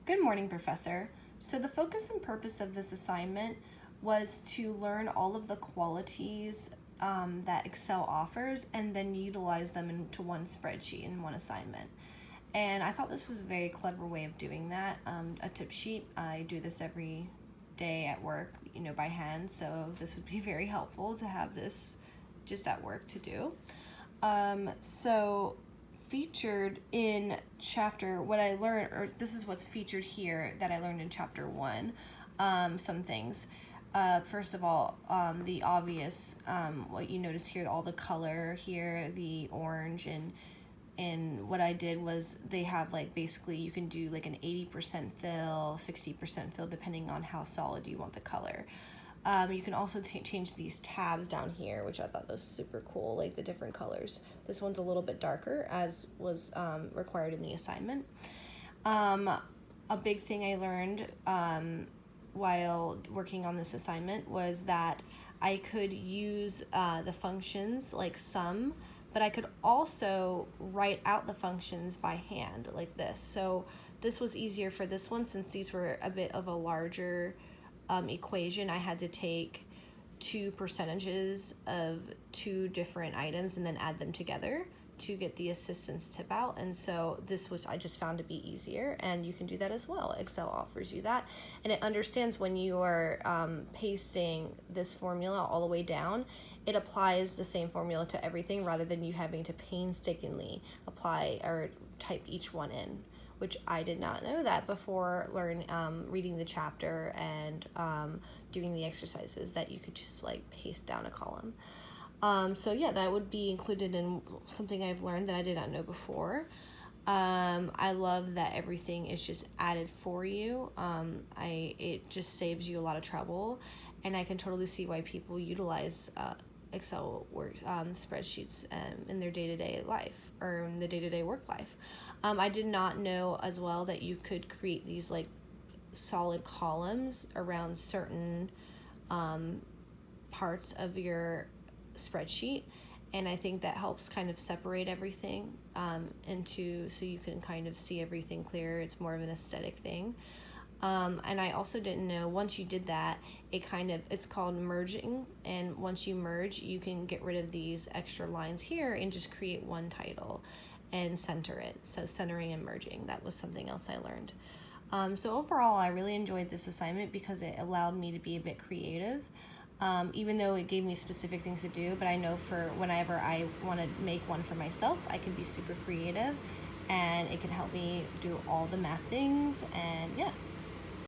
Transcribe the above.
Good morning, Professor. So the focus and purpose of this assignment was to learn all of the qualities that Excel offers and then utilize them into one spreadsheet in one assignment. And I thought this was a very clever way of doing that. A tip sheet, I do this every day at work, by hand, so this would be very helpful to have this just at work to do. So featured in what I learned, or this is what's featured here that I learned in chapter 1, some things. First of all, the obvious, what you notice here, all the color here, the orange, and what I did was they have basically you can do an 80% fill, 60% fill, depending on how solid you want the color. You can also change these tabs down here, which I thought was super cool, the different colors. This one's a little bit darker, as was required in the assignment. A big thing I learned while working on this assignment was that I could use the functions like sum, but I could also write out the functions by hand like this. So this was easier for this one since these were a bit of a larger equation. I had to take two percentages of two different items and then add them together to get the assistance tip out. And so I just found to be easier, and you can do that as well. Excel offers you that, and it understands when you are pasting this formula all the way down, it applies the same formula to everything rather than you having to painstakingly apply or type each one in, which I did not know that before reading the chapter and doing the exercises, that you could just paste down a column. So yeah, that would be included in something I've learned that I did not know before. I love that everything is just added for you. It just saves you a lot of trouble, and I can totally see why people utilize Excel spreadsheets in their day-to-day life or in the day-to-day work life. I did not know as well that you could create these solid columns around certain parts of your spreadsheet, and I think that helps kind of separate everything so you can kind of see everything clear. It's more of an aesthetic thing. And I also didn't know, once you did that, it's called merging, and once you merge, you can get rid of these extra lines here and just create one title and center it. So centering and merging, that was something else I learned. So overall, I really enjoyed this assignment because it allowed me to be a bit creative, even though it gave me specific things to do. But I know for whenever I want to make one for myself, I can be super creative, and it can help me do all the math things. And yes.